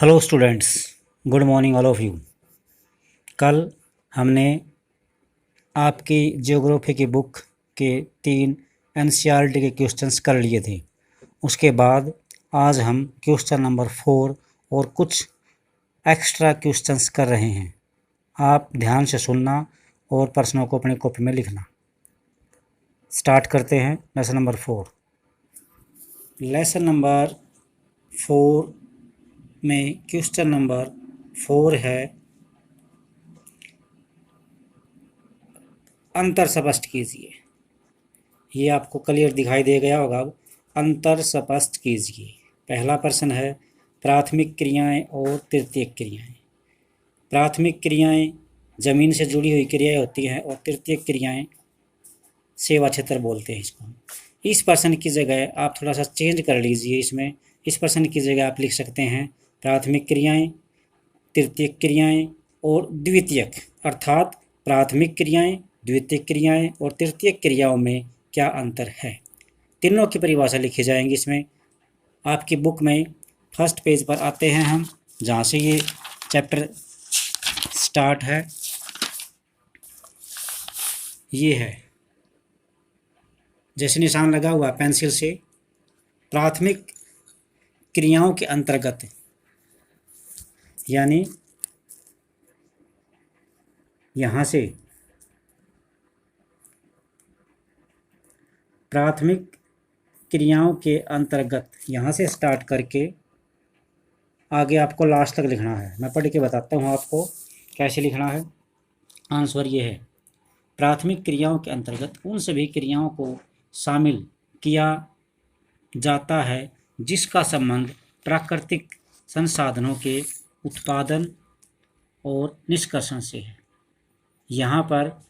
Hello students, good morning all of you. कल हमने आपकी ज्योग्राफी की बुक के 3 एनसीईआरटी के क्वेश्चंस कर लिए थे। उसके बाद आज हम क्वेश्चन नंबर 4 और कुछ एक्स्ट्रा क्वेश्चंस कर रहे हैं। आप ध्यान से सुनना और प्रश्नों को अपनी कॉपी में लिखना। स्टार्ट करते हैं लेसन नंबर 4। लेसन नंबर 4 में क्वेश्चन नंबर 4 है, अंतर स्पष्ट कीजिए। ये आपको क्लियर दिखाई दे गया होगा। अब अंतर स्पष्ट कीजिए। पहला प्रश्न है, प्राथमिक क्रियाएं और तृतीयक क्रियाएं। प्राथमिक क्रियाएं जमीन से जुड़ी हुई क्रियाएं होती हैं और तृतीयक क्रियाएं सेवा क्षेत्र बोलते हैं इसको। इस प्रश्न की जगह आप थोड़ा सा चेंज कर लीजिए। इसमें इस प्रश्न की जगह आप लिख सकते हैं प्राथमिक क्रियाएं, तृतीयक क्रियाएं और द्वितीयक, अर्थात प्राथमिक क्रियाएं, द्वितीयक क्रियाएं और तृतीयक क्रियाओं में क्या अंतर है। तीनों की परिभाषा लिखी जाएंगी। इसमें आपकी बुक में फर्स्ट पेज पर आते हैं हम, जहाँ से ये चैप्टर स्टार्ट है। ये है, जैसे निशान लगा हुआ पेंसिल से, प्राथमिक क्रियाओं के अंतर्गत, यानी यहाँ से प्राथमिक क्रियाओं के अंतर्गत यहाँ से स्टार्ट करके आगे आपको लास्ट तक लिखना है। मैं पढ़ के बताता हूँ आपको कैसे लिखना है। आंसर ये है, प्राथमिक क्रियाओं के अंतर्गत उन सभी क्रियाओं को शामिल किया जाता है जिसका संबंध प्राकृतिक संसाधनों के उत्पादन और निष्कर्षण से है। यहाँ पर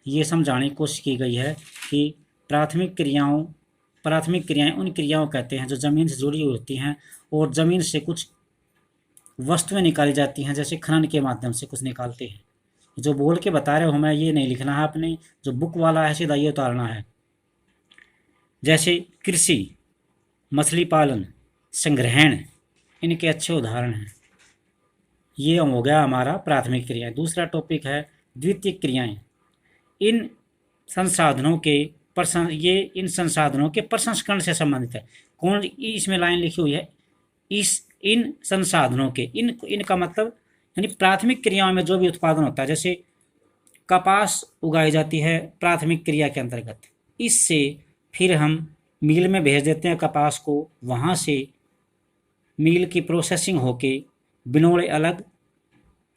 ये समझाने की कोशिश की गई है कि प्राथमिक क्रियाएं उन क्रियाओं कहते हैं जो ज़मीन से जुड़ी हुई होती हैं और ज़मीन से कुछ वस्तुएं निकाली जाती हैं, जैसे खनन के माध्यम से कुछ निकालते हैं। जो बोल के बता रहे हो मैं, ये नहीं लिखना है आपने, जो बुक वाला है सीधा ये उतारना है। जैसे कृषि, मछली पालन, संग्रहण, इनके अच्छे उदाहरण हैं। ये हो गया हमारा प्राथमिक क्रियाएं। दूसरा टॉपिक है द्वितीयक क्रियाएं। इन संसाधनों के प्रसंस्करण से संबंधित है। कौन, इसमें लाइन लिखी हुई है, इन संसाधनों के, इनका मतलब यानी प्राथमिक क्रियाओं में जो भी उत्पादन होता है, जैसे कपास उगाई जाती है प्राथमिक क्रिया के अंतर्गत, इससे फिर हम मिल में भेज देते हैं कपास को, वहाँ से मिल की प्रोसेसिंग होके बिनोड़े अलग,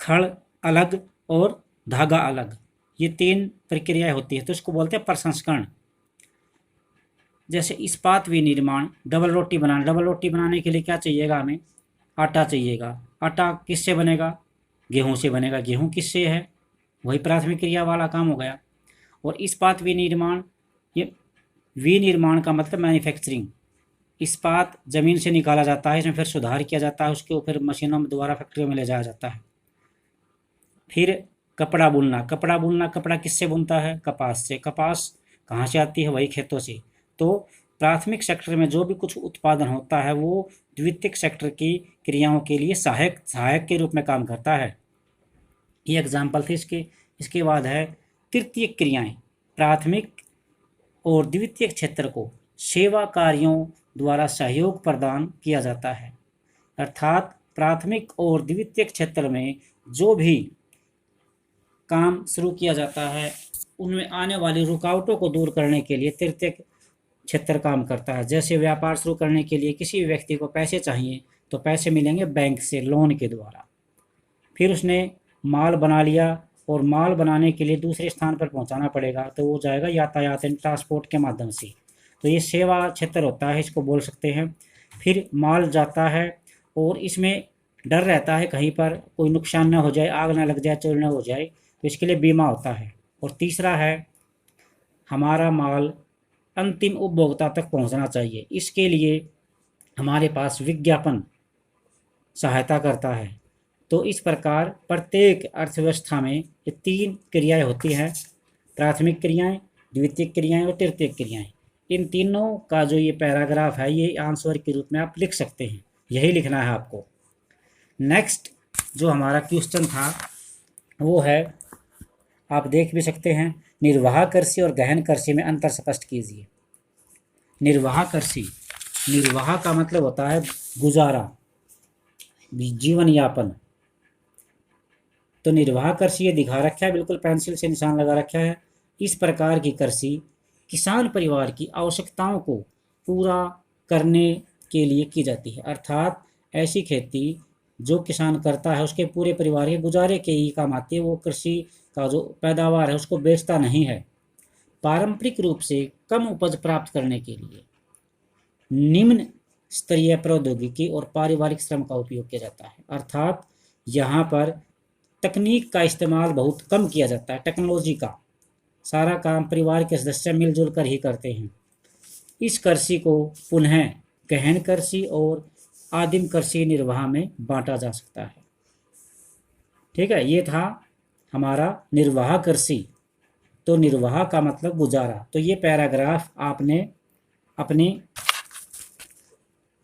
खड़ अलग और धागा अलग, ये 3 प्रक्रियाएं होती है, तो इसको बोलते हैं प्रसंस्करण। जैसे इस्पात विनिर्माण, डबल रोटी बनाने के लिए क्या चाहिएगा हमें, आटा चाहिएगा। आटा किससे बनेगा, गेहूं से बनेगा। गेहूं किससे है, वही प्राथमिक क्रिया वाला काम हो गया। और इस्पात विनिर्माण, ये विनिर्माण का मतलब मैन्युफैक्चरिंग। इस्पात ज़मीन से निकाला जाता है, इसमें फिर सुधार किया जाता है, उसके फिर मशीनों में दोबारा फैक्ट्रियों में ले जाया जाता है। फिर कपड़ा बुनना, कपड़ा किससे बुनता है, कपास से। कपास कहाँ से आती है, वही खेतों से। तो प्राथमिक सेक्टर में जो भी कुछ उत्पादन होता है वो द्वितीयक सेक्टर की क्रियाओं के लिए सहायक के रूप में काम करता है। ये एग्जाम्पल थे इसके। इसके बाद है तृतीयक क्रियाएं। प्राथमिक और द्वितीयक क्षेत्र को सेवा कार्यों द्वारा सहयोग प्रदान किया जाता है, अर्थात प्राथमिक और द्वितीयक क्षेत्र में जो भी काम शुरू किया जाता है उनमें आने वाली रुकावटों को दूर करने के लिए तृतीयक क्षेत्र काम करता है। जैसे व्यापार शुरू करने के लिए किसी भी व्यक्ति को पैसे चाहिए तो पैसे मिलेंगे बैंक से, लोन के द्वारा। फिर उसने माल बना लिया और माल बनाने के लिए दूसरे स्थान पर पहुंचाना पड़ेगा, तो वो जाएगा यातायात ट्रांसपोर्ट के माध्यम से, तो ये सेवा क्षेत्र होता है, इसको बोल सकते हैं। फिर माल जाता है और इसमें डर रहता है कहीं पर कोई नुकसान ना हो जाए, आग ना लग जाए, चोरी ना हो जाए, तो इसके लिए बीमा होता है। और तीसरा है, हमारा माल अंतिम उपभोक्ता तक पहुंचना चाहिए, इसके लिए हमारे पास विज्ञापन सहायता करता है। तो इस प्रकार प्रत्येक अर्थव्यवस्था में ये 3 क्रियाएं होती हैं, प्राथमिक क्रियाएं, द्वितीयक क्रियाएं और तृतीयक क्रियाएं। इन तीनों का जो ये पैराग्राफ है, ये आंसर के रूप में आप लिख सकते हैं। यही लिखना है आपको। नेक्स्ट जो हमारा क्वेश्चन था वो है, आप देख भी सकते हैं, निर्वाह कृषि और गहन कृषि में अंतर स्पष्ट कीजिए। निर्वाह कृषि, निर्वाह का मतलब होता है गुजारा, जीवन यापन। तो निर्वाह कृषि ये दिखा रखा है, बिल्कुल पेंसिल से निशान लगा रखा है। इस प्रकार की कृषि किसान परिवार की आवश्यकताओं को पूरा करने के लिए की जाती है, अर्थात ऐसी खेती जो किसान करता है उसके पूरे परिवार के गुजारे के ही काम आती है। वो कृषि का जो पैदावार है उसको बेचता नहीं है। पारंपरिक रूप से कम उपज प्राप्त करने के लिए निम्न स्तरीय प्रौद्योगिकी और पारिवारिक श्रम का उपयोग किया जाता है, अर्थात यहाँ पर तकनीक का इस्तेमाल बहुत कम किया जाता है। टेक्नोलॉजी का सारा काम परिवार के सदस्य मिलजुल कर ही करते हैं। इस कृषि को पुनः गहन कृषि और आदिम कृषि निर्वाह में बांटा जा सकता है। ठीक है, ये था हमारा निर्वाह कृषि। तो निर्वाह का मतलब गुजारा। तो ये पैराग्राफ आपने अपनी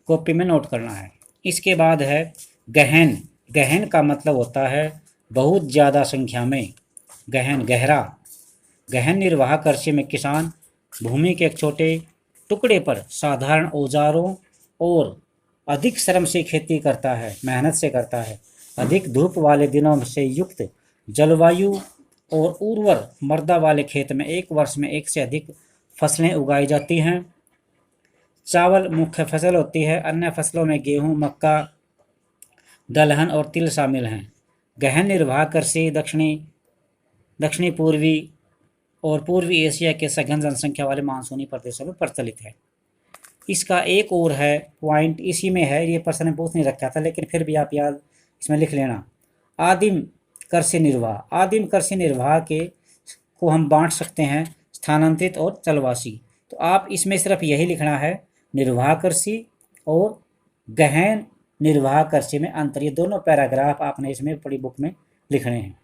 कॉपी में नोट करना है। इसके बाद है गहन। गहन का मतलब होता है बहुत ज़्यादा संख्या में, गहन, गहरा। गहन निर्वाह कृषि में किसान भूमि के एक छोटे टुकड़े पर साधारण औजारों और अधिक श्रम से खेती करता है, मेहनत से करता है। अधिक धूप वाले दिनों से युक्त जलवायु और उर्वर मृदा वाले खेत में एक वर्ष में एक से अधिक फसलें उगाई जाती हैं। चावल मुख्य फसल होती है, अन्य फसलों में गेहूं, मक्का, दलहन और तिल शामिल हैं। गहन निर्वाह कृषि दक्षिणी पूर्वी और पूर्वी एशिया के सघन जनसंख्या वाले मानसूनी प्रदेशों में प्रचलित है। इसका एक और है पॉइंट, इसी में है, ये प्रश्न में पूछ नहीं रखा था लेकिन फिर भी आप याद इसमें लिख लेना। आदिम कृषि निर्वाह। आदिम कृषि निर्वाह के को हम बांट सकते हैं स्थानांतरित और चलवासी। तो आप इसमें सिर्फ यही लिखना है, निर्वाह कृषि और गहन निर्वाह कृषि में अंतर। ये दोनों पैराग्राफ आपने इसमें बड़ी बुक में लिखने हैं।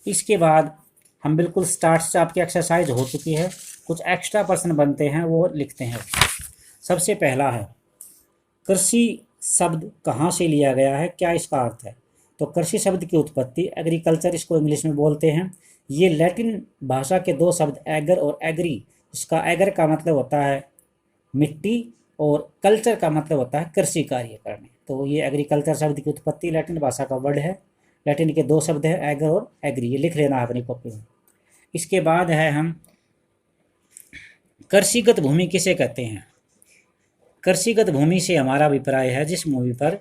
इसके बाद हम बिल्कुल स्टार्ट से, आपकी एक्सरसाइज हो चुकी है, कुछ एक्स्ट्रा प्रश्न बनते हैं वो लिखते हैं। सबसे पहला है, कृषि शब्द कहाँ से लिया गया है, क्या इसका अर्थ है। तो कृषि शब्द की उत्पत्ति, एग्रीकल्चर इसको इंग्लिश में बोलते हैं। ये लैटिन भाषा के दो शब्द एगर और एग्री, इसका एगर का मतलब होता है मिट्टी और कल्चर का मतलब होता है कृषि कार्य करने। तो ये एग्रीकल्चर शब्द की उत्पत्ति लैटिन भाषा का वर्ड है। लैटिन के दो शब्द हैं एगर और एग्री, ये लिख लेना है अपनी कॉपी में। इसके बाद है हम कृषिगत भूमि किसे कहते हैं। कृषिगत भूमि से हमारा अभिप्राय है जिस भूमि पर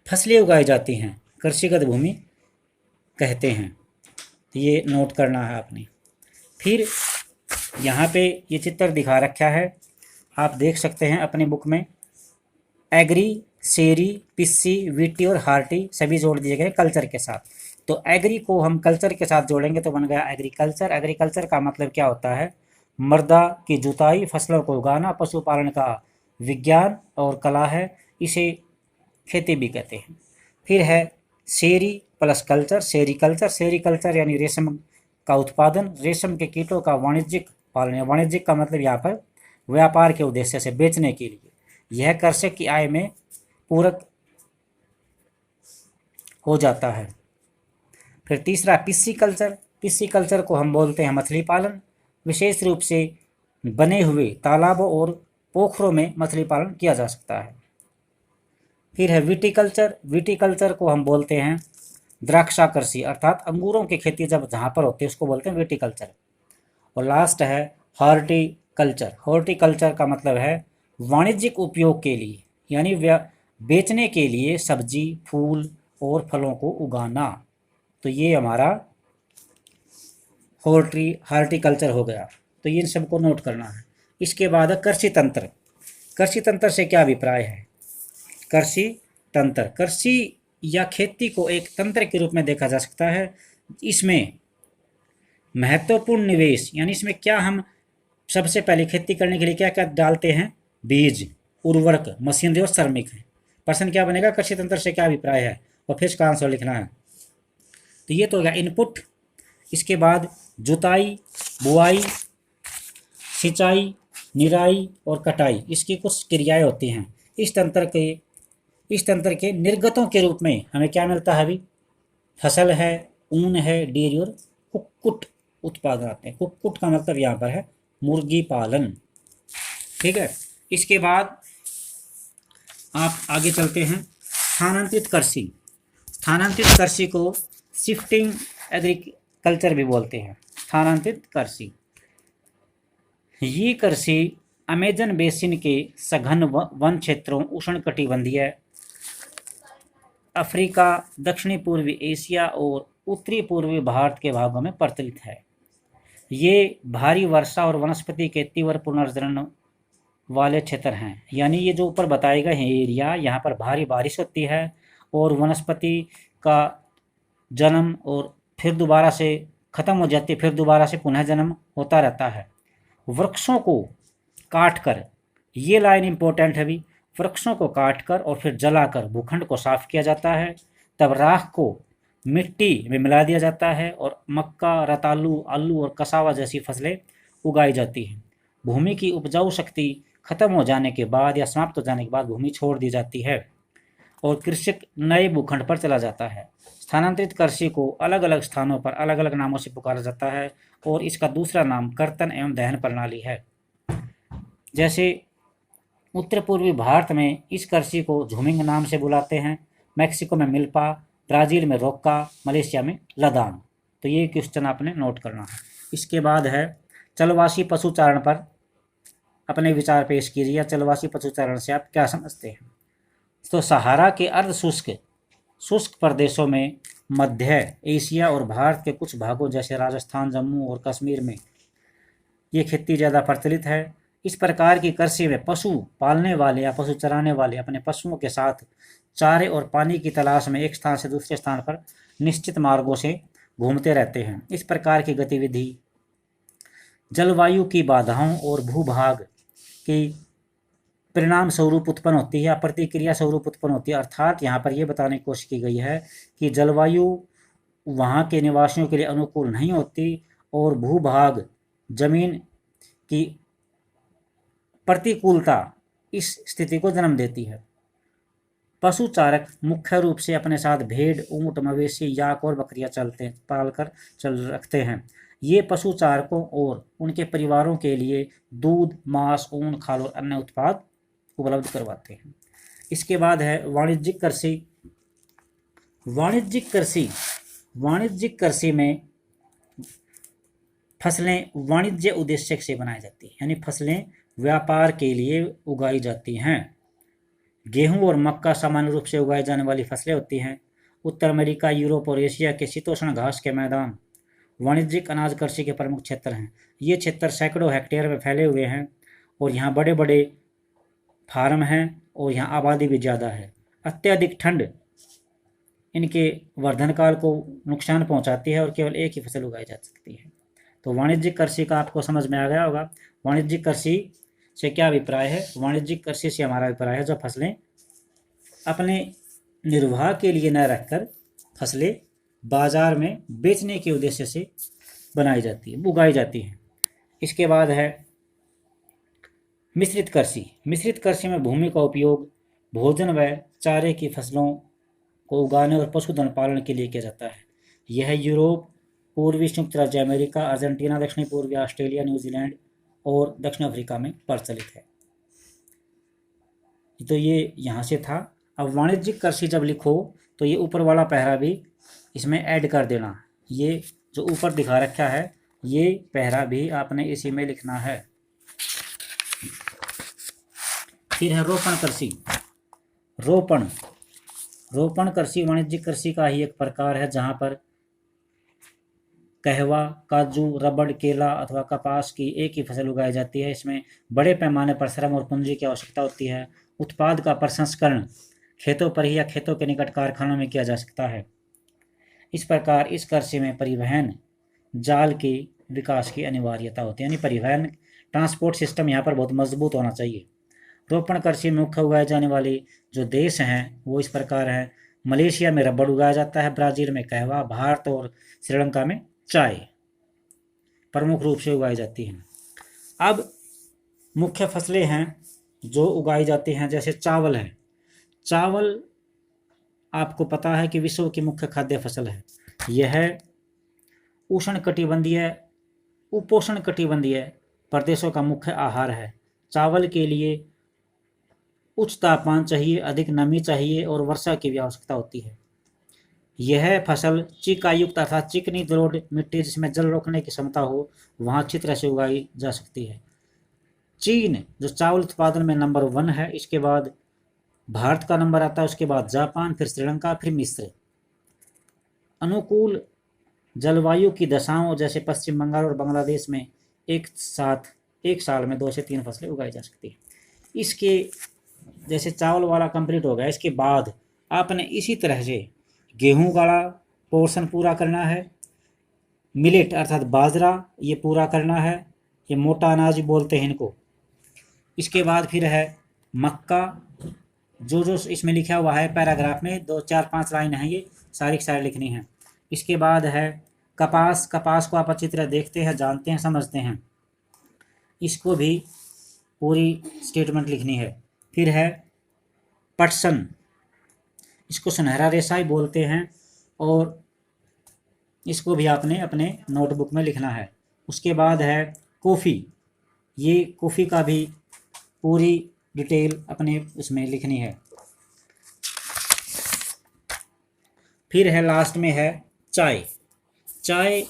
फसलें उगाई जाती हैं, कृषिगत भूमि कहते हैं। ये नोट करना है आपने। फिर यहाँ पे ये चित्र दिखा रखा है, आप देख सकते हैं अपनी बुक में। एग्री, शेरी, पिस्सी, वीटी और हार्टी सभी जोड़ दिए गए कल्चर के साथ। तो एग्री को हम कल्चर के साथ जोड़ेंगे तो बन गया एग्रीकल्चर। एग्रीकल्चर का मतलब क्या होता है, मृदा की जुताई, फसलों को उगाना, पशुपालन का विज्ञान और कला है, इसे खेती भी कहते हैं। फिर है शेरी प्लस कल्चर, सेरीकल्चर। सेरीकल्चर यानी रेशम का उत्पादन, रेशम के कीटों का वाणिज्यिक पालन। वाणिज्यिक का मतलब यहाँ पर व्यापार के उद्देश्य से बेचने के लिए। यह कृषक की आय में पूरक हो जाता है। फिर तीसरा पिस्सीकल्चर। पिस्सीकल्चर को हम बोलते हैं मछली पालन, विशेष रूप से बने हुए तालाबों और पोखरों में मछली पालन किया जा सकता है। फिर है विटीकल्चर। विटीकल्चर को हम बोलते हैं द्राक्षा कृषि, अर्थात अंगूरों की खेती जब जहाँ पर होती है उसको बोलते हैं विटीकल्चर। और लास्ट है हॉर्टिकल्चर। हॉर्टिकल्चर का मतलब है वाणिज्यिक उपयोग के लिए, यानी बेचने के लिए सब्जी, फूल और फलों को उगाना। तो ये हमारा हॉर्टिकल्चर हो गया। तो ये इन सबको नोट करना है। इसके बाद है कृषि तंत्र। कृषि तंत्र से क्या अभिप्राय है। कृषि तंत्र, कृषि या खेती को एक तंत्र के रूप में देखा जा सकता है। इसमें महत्वपूर्ण निवेश, यानी इसमें क्या हम सबसे पहले खेती करने के लिए क्या क्या डालते हैं, बीज, उर्वरक, मशीनरी और श्रमिक है। प्रश्न क्या बनेगा, कृषि तंत्र से क्या अभिप्राय है, और फिर इसका आंसर लिखना है। तो ये तो हो गया इनपुट। इसके बाद जुताई, बुआई, सिंचाई, निराई और कटाई, इसकी कुछ क्रियाएं होती हैं। इस तंत्र के इस तंत्र के निर्गतों के रूप में हमें क्या मिलता है अभी? फसल है, ऊन है, डेयरी और कुक्कुट उत्पादन आते हैं। कुक्कुट का मतलब यहाँ पर है मुर्गी पालन। ठीक है, इसके बाद आप आगे चलते हैं। स्थानांतरित कृषि। स्थानांतरित कृषि को शिफ्टिंग एग्रीकल्चर भी बोलते हैं। स्थानांतरित कृषि, ये कृषि अमेजन बेसिन के सघन वन क्षेत्रों, उष्णकटिबंधीय अफ्रीका, दक्षिणी पूर्वी एशिया और उत्तरी पूर्वी भारत के भागों में प्रचलित है। ये भारी वर्षा और वनस्पति के तीव्र पुनर्जनन वाले क्षेत्र हैं। यानी ये जो ऊपर बताए गए हैं एरिया, यहाँ पर भारी बारिश होती है और वनस्पति का जन्म और फिर दोबारा से ख़त्म हो जाती है, फिर दोबारा से पुनः जन्म होता रहता है। वृक्षों को काट कर, ये लाइन इम्पोर्टेंट है भी, वृक्षों को काट कर और फिर जलाकर भूखंड को साफ किया जाता है। तब राख को मिट्टी में मिला दिया जाता है और मक्का, रतालू, आलू और कसावा जैसी फसलें उगाई जाती हैं। भूमि की उपजाऊ शक्ति खत्म हो जाने के बाद या समाप्त हो जाने के बाद भूमि छोड़ दी जाती है और कृषक नए भूखंड पर चला जाता है। स्थानांतरित कृषि को अलग अलग स्थानों पर अलग अलग नामों से पुकारा जाता है और इसका दूसरा नाम कर्तन एवं दहन प्रणाली है। जैसे उत्तर पूर्वी भारत में इस कृषि को झूमिंग नाम से बुलाते हैं, मैक्सिको में मिल्पा, ब्राज़ील में रोक्का, मलेशिया में लदान। तो ये क्वेश्चन आपने नोट करना है। इसके बाद है जलवासी पशुचारण पर अपने विचार पेश कीजिए। जलवासी पशुचारण से आप क्या समझते हैं? तो सहारा के अर्ध शुष्क प्रदेशों में, मध्य एशिया और भारत के कुछ भागों जैसे राजस्थान, जम्मू और कश्मीर में ये खेती ज़्यादा प्रचलित है। इस प्रकार की कृषि में पशु पालने वाले या पशु चराने वाले अपने पशुओं के साथ चारे और पानी की तलाश में एक स्थान से दूसरे स्थान पर निश्चित मार्गों से घूमते रहते हैं। इस प्रकार की गतिविधि जलवायु की बाधाओं और भूभाग की परिणाम स्वरूप उत्पन्न होती है या प्रतिक्रिया स्वरूप उत्पन्न होती है। अर्थात यहाँ पर यह बताने की कोशिश की गई है कि जलवायु वहाँ के निवासियों के लिए अनुकूल नहीं होती और भूभाग जमीन की प्रतिकूलता इस स्थिति को जन्म देती है। पशुचारक मुख्य रूप से अपने साथ भेड़, ऊंट, मवेशी, याक और बकरियां पालकर रखते हैं। ये पशुचारकों और उनके परिवारों के लिए दूध, मांस, ऊन, खाल और अन्य उत्पाद उपलब्ध करवाते हैं। इसके बाद है वाणिज्यिक कृषि। वाणिज्यिक कृषि में फसलें वाणिज्य उद्देश्य से बनाई जाती हैं, यानी फसलें व्यापार के लिए उगाई जाती हैं। गेहूं और मक्का सामान्य रूप से उगाई जाने वाली फसलें होती हैं। उत्तर अमेरिका, यूरोप और एशिया के शीतोष्ण घास के मैदान वाणिज्यिक अनाज कृषि के प्रमुख क्षेत्र हैं। ये क्षेत्र सैकड़ों हेक्टेयर में फैले हुए हैं और यहाँ बड़े बड़े फार्म हैं और यहाँ आबादी भी ज़्यादा है। अत्यधिक ठंड इनके वर्धन काल को नुकसान पहुँचाती है और केवल एक ही फसल उगाई जा सकती है। तो वाणिज्यिक कृषि का आपको समझ में आ गया होगा। वाणिज्यिक कृषि से क्या अभिप्राय है? वाणिज्यिक कृषि से हमारा अभिप्राय है जो फसलें अपने निर्वाह के लिए न रखकर फसलें बाजार में बेचने के उद्देश्य से बनाई जाती है, उगाई जाती हैं। इसके बाद है मिश्रित कृषि। मिश्रित कृषि में भूमि का उपयोग भोजन व चारे की फसलों को उगाने और पशुधन पालन के लिए किया जाता है। यह यूरोप, पूर्वी संयुक्त राज्य अमेरिका, अर्जेंटीना, दक्षिणी पूर्वी ऑस्ट्रेलिया, न्यूजीलैंड और दक्षिण अफ्रीका में प्रचलित है। तो ये यहाँ से था। अब वाणिज्यिक कृषि जब लिखो तो ये ऊपर वाला पैरा भी इसमें ऐड कर देना। ये जो ऊपर दिखा रखा है ये पैरा भी आपने इसी में लिखना है। फिर है रोपण कृषि। रोपण कृषि वाणिज्यिक कृषि का ही एक प्रकार है जहाँ पर कहवा, काजू, रबड़, केला अथवा कपास की एक ही फसल उगाई जाती है। इसमें बड़े पैमाने पर श्रम और पूंजी की आवश्यकता होती है। उत्पाद का प्रसंस्करण खेतों पर ही या खेतों के निकट कारखानों में किया जा सकता है। इस प्रकार इस कृषि में परिवहन जाल के विकास की अनिवार्यता होती है, यानी परिवहन ट्रांसपोर्ट सिस्टम यहाँ पर बहुत मजबूत होना चाहिए। रोपण कृषि में मुख्य उगाए जाने वाले जो देश हैं वो इस प्रकार हैं। मलेशिया में रबड़ उगाया जाता है, ब्राज़ील में कहवा, भारत और श्रीलंका में चाय प्रमुख रूप से उगाई जाती हैं। अब मुख्य फसलें हैं जो उगाई जाती हैं, जैसे चावल है। चावल आपको पता है कि विश्व की मुख्य खाद्य फसल है। यह उष्णकटिबंधीय उपोष्णकटिबंधीय प्रदेशों का मुख्य आहार है। चावल के लिए उच्च तापमान चाहिए, अधिक नमी चाहिए और वर्षा की भी आवश्यकता होती है। यह फसल चिकायुक्त अर्थात चिकनी जलोढ़ मिट्टी जिसमें जल रोकने की क्षमता हो वहाँ अच्छी तरह से उगाई जा सकती है। चीन जो चावल उत्पादन में नंबर 1 है, इसके बाद भारत का नंबर आता है, उसके बाद जापान, फिर श्रीलंका, फिर मिस्र। अनुकूल जलवायु की दशाओं जैसे पश्चिम बंगाल और बांग्लादेश में एक साल में 2 से 3 फसलें उगाई जा सकती है। इसके जैसे चावल वाला कंप्लीट हो गया, इसके बाद आपने इसी तरह से गेहूं वाला पोर्शन पूरा करना है, मिलेट अर्थात बाजरा ये पूरा करना है, ये मोटा अनाज बोलते हैं इनको। इसके बाद फिर है मक्का, जो जो इसमें लिखा हुआ है पैराग्राफ में 2 4 5 लाइन है, ये सारी सारी लिखनी है। इसके बाद है कपास, कपास को आप अच्छी तरह देखते हैं, जानते हैं, समझते हैं, इसको भी पूरी स्टेटमेंट लिखनी है। फिर है पटसन, इसको सुनहरा रेशा ही बोलते हैं और इसको भी आपने अपने नोटबुक में लिखना है। उसके बाद है कॉफ़ी, ये कॉफ़ी का भी पूरी डिटेल अपने उसमें लिखनी है। फिर है लास्ट में है चाय। चाय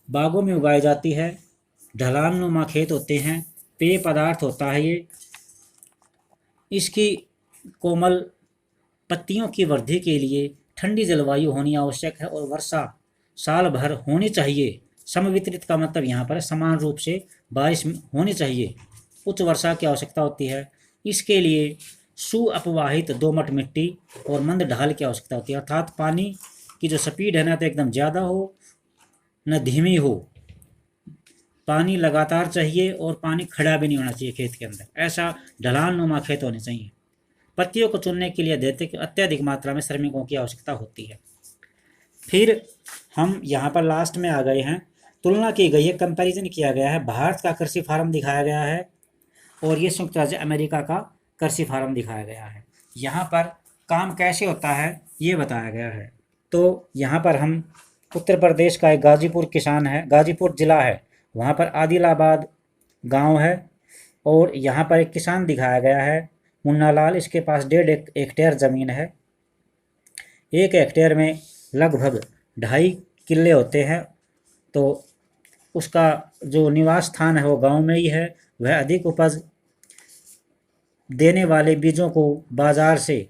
बागों में उगाई जाती है, ढलान नुमा खेत होते हैं, पेय पदार्थ होता है ये। इसकी कोमल पत्तियों की वृद्धि के लिए ठंडी जलवायु होनी आवश्यक है और वर्षा साल भर होनी चाहिए। समवितरित का मतलब यहाँ पर समान रूप से बारिश होनी चाहिए, उच्च वर्षा की आवश्यकता होती है। इसके लिए सुअपवाहित दोमट मिट्टी और मंद ढाल की आवश्यकता होती है, अर्थात पानी की जो स्पीड है ना तो एकदम ज़्यादा हो न धीमी हो, पानी लगातार चाहिए और पानी खड़ा भी नहीं होना चाहिए खेत के अंदर, ऐसा ढलान नुमा खेत होने चाहिए। पत्तियों को चुनने के लिए अत्यधिक मात्रा में श्रमिकों की आवश्यकता होती है। फिर हम यहाँ पर लास्ट में आ गए हैं, तुलना की गई है, कंपैरिजन किया गया है। भारत का कृषि फार्म दिखाया गया है और ये संयुक्त राज्य अमेरिका का कृषि फार्म दिखाया गया है। यहाँ पर काम कैसे होता है ये बताया गया है। तो यहाँ पर हम उत्तर प्रदेश का एक गाजीपुर किसान है, गाजीपुर ज़िला है, वहाँ पर आदिलाबाद गांव है और यहाँ पर एक किसान दिखाया गया है मुन्ना लाल। इसके पास 1.5 हेक्टेयर ज़मीन है। 1 हेक्टेयर में लगभग 2.5 किले होते हैं, तो उसका जो निवास स्थान है वो गांव में ही है। वह अधिक उपज देने वाले बीजों को बाजार से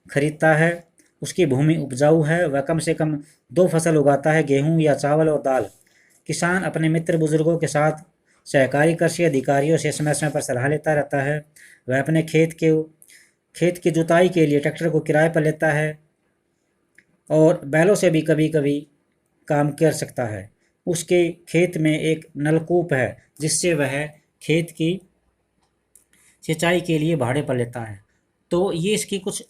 खरीदता है। उसकी भूमि उपजाऊ है, वह कम से कम 2 फसल उगाता है, गेहूं या चावल और दाल। किसान अपने मित्र बुजुर्गों के साथ सहकारी कृषि अधिकारियों से समय समय पर सलाह लेता रहता है। वह अपने खेत की जुताई के लिए ट्रैक्टर को किराए पर लेता है और बैलों से भी कभी कभी काम कर सकता है। उसके खेत में एक नलकूप है जिससे वह खेत की सिंचाई के लिए भाड़े पर लेता है। तो ये इसकी कुछ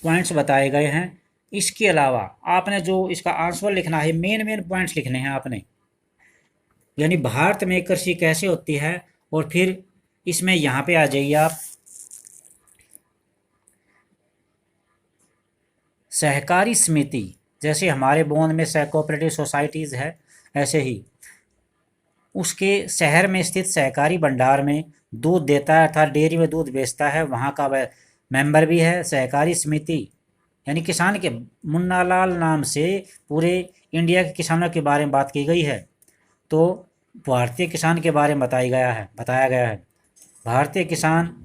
पॉइंट्स बताए गए हैं। इसके अलावा आपने जो इसका आंसर लिखना है, मेन पॉइंट्स लिखने हैं आपने, यानी भारत में कृषि कैसे होती है। और फिर इसमें यहाँ पे आ जाइए आप, सहकारी समिति, जैसे हमारे बोंद में कोऑपरेटिव सोसाइटीज़ है, ऐसे ही उसके शहर में स्थित सहकारी भंडार में दूध देता है अर्थात डेयरी में दूध बेचता है, वहाँ का वह मेंबर भी है। सहकारी समिति यानी किसान के मुन्ना लाल नाम से पूरे इंडिया के किसानों के बारे में बात की गई है। तो भारतीय किसान के बारे में बताया गया है। भारतीय किसान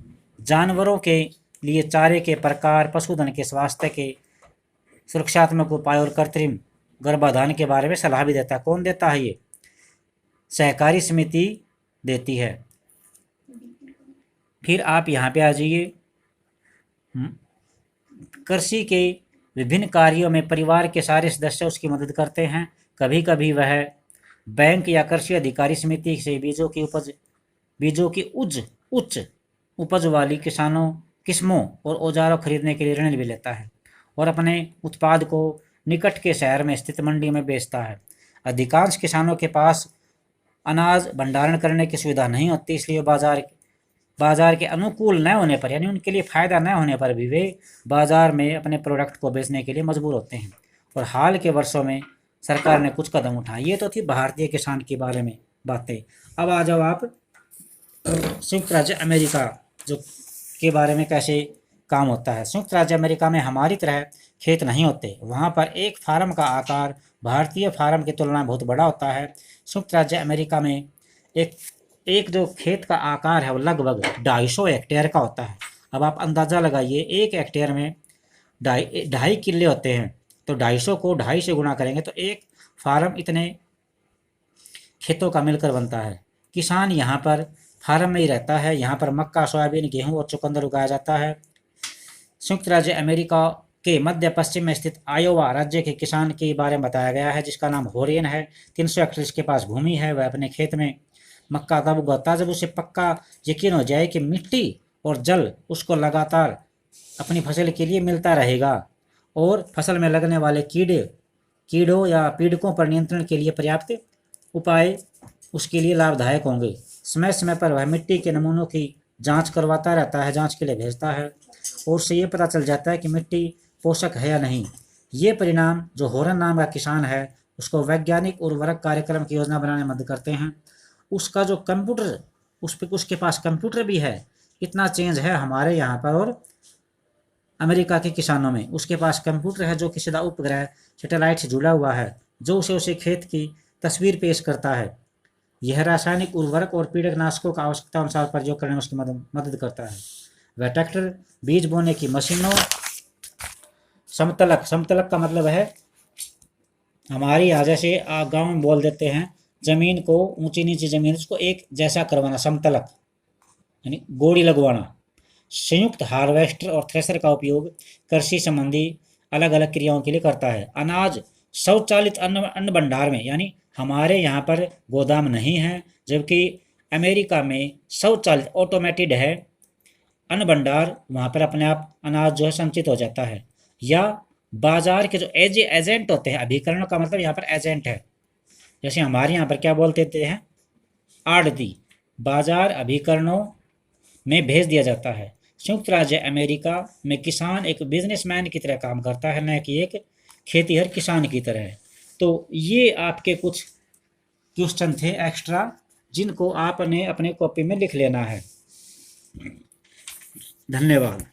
जानवरों के लिए चारे के प्रकार, पशुधन के स्वास्थ्य के सुरक्षात्मक उपाय और कृत्रिम गर्भाधान के बारे में सलाह भी देता है। कौन देता है? ये सहकारी समिति देती है। फिर आप यहाँ पे आ जाइए, कृषि के विभिन्न कार्यों में परिवार के सारे सदस्य उसकी मदद करते हैं। कभी कभी वह बैंक या कृषि अधिकारी समिति से बीजों की उच्च उपज वाली किस्मों और औजारों खरीदने के लिए ऋण भी लेता है और अपने उत्पाद को निकट के शहर में स्थित मंडी में बेचता है। अधिकांश किसानों के पास अनाज भंडारण करने की सुविधा नहीं होती, इसलिए बाजार बाजार के अनुकूल न होने पर, यानी उनके लिए फ़ायदा न होने पर भी वे बाजार में अपने प्रोडक्ट को बेचने के लिए मजबूर होते हैं। और हाल के वर्षों में सरकार ने कुछ कदम उठाए। ये तो थी भारतीय किसान के बारे में बातें। अब आ जाओ आप संयुक्त राज्य अमेरिका जो के बारे में कैसे काम होता है। संयुक्त राज्य अमेरिका में हमारी तरह खेत नहीं होते। वहाँ पर एक फार्म का आकार भारतीय फार्म की तुलना में बहुत बड़ा होता है। संयुक्त राज्य अमेरिका में एक एक जो खेत का आकार है वो लगभग 250 हेक्टेयर का होता है। अब आप अंदाज़ा लगाइए, एक हेक्टेयर में ढाई किले होते हैं, तो 250 को 2.5 से गुणा करेंगे तो एक फार्म इतने खेतों का मिलकर बनता है। किसान यहाँ पर फार्म में ही रहता है। यहाँ पर मक्का, सोयाबीन, गेहूँ और चुकंदर उगाया जाता है। संयुक्त राज्य अमेरिका के मध्य पश्चिम में स्थित आयोवा राज्य के किसान के बारे में बताया गया है, जिसका नाम होरेन है। 300 हेक्टेयर इसके पास भूमि है। वह अपने खेत में मक्का तब उगाता है जब उसे पक्का यकीन हो जाए कि मिट्टी और जल उसको लगातार अपनी फसल के लिए मिलता रहेगा और फसल में लगने वाले कीड़ों या पीड़कों पर नियंत्रण के लिए पर्याप्त उपाय उसके लिए लाभदायक होंगे। समय समय पर वह मिट्टी के नमूनों की जांच करवाता रहता है, जांच के लिए भेजता है और उससे ये पता चल जाता है कि मिट्टी पोषक है या नहीं। ये परिणाम जो होरन नाम का किसान है उसको वैज्ञानिक उर्वरक कार्यक्रम की योजना बनाने में मदद करते हैं। उसका जो कंप्यूटर उसके पास कंप्यूटर भी है। इतना चेंज है हमारे यहाँ पर और अमेरिका के किसानों में। उसके पास कंप्यूटर है जो कि सीधा उपग्रह सैटेलाइट से जुड़ा हुआ है, जो उसे खेत की तस्वीर पेश करता है। यह रासायनिक उर्वरक और पीड़कनाशकों का आवश्यकता अनुसार प्रयोग करने में उसकी मदद करता है। वह ट्रैक्टर, बीज बोने की मशीनों, समतलक का मतलब है हमारी यहाँ जैसे गाँव में बोल देते हैं जमीन को, ऊंची नीची जमीन उसको एक जैसा करवाना, समतलक यानी गोड़ी लगवाना। संयुक्त हार्वेस्टर और थ्रेशर का उपयोग कृषि संबंधी अलग अलग क्रियाओं के लिए करता है। अनाज स्वचालित अन्न भंडार में, यानी हमारे यहाँ पर गोदाम नहीं है, जबकि अमेरिका में स्वचालित ऑटोमेटेड है अन्न भंडार। वहाँ पर अपने आप अनाज जो है संचित हो जाता है। या बाजार के जो एजेंट होते हैं, अभिकरण का मतलब यहाँ पर एजेंट है। जैसे हमारे यहाँ पर क्या बोलते हैं, आड़ती। बाजार अभिकरणों में भेज दिया जाता है। संयुक्त राज्य अमेरिका में किसान एक बिजनेसमैन की तरह काम करता है, न कि एक खेतीहर किसान की तरह। तो ये आपके कुछ क्वेश्चन थे एक्स्ट्रा, जिनको आपने अपने कॉपी में लिख लेना है। धन्यवाद।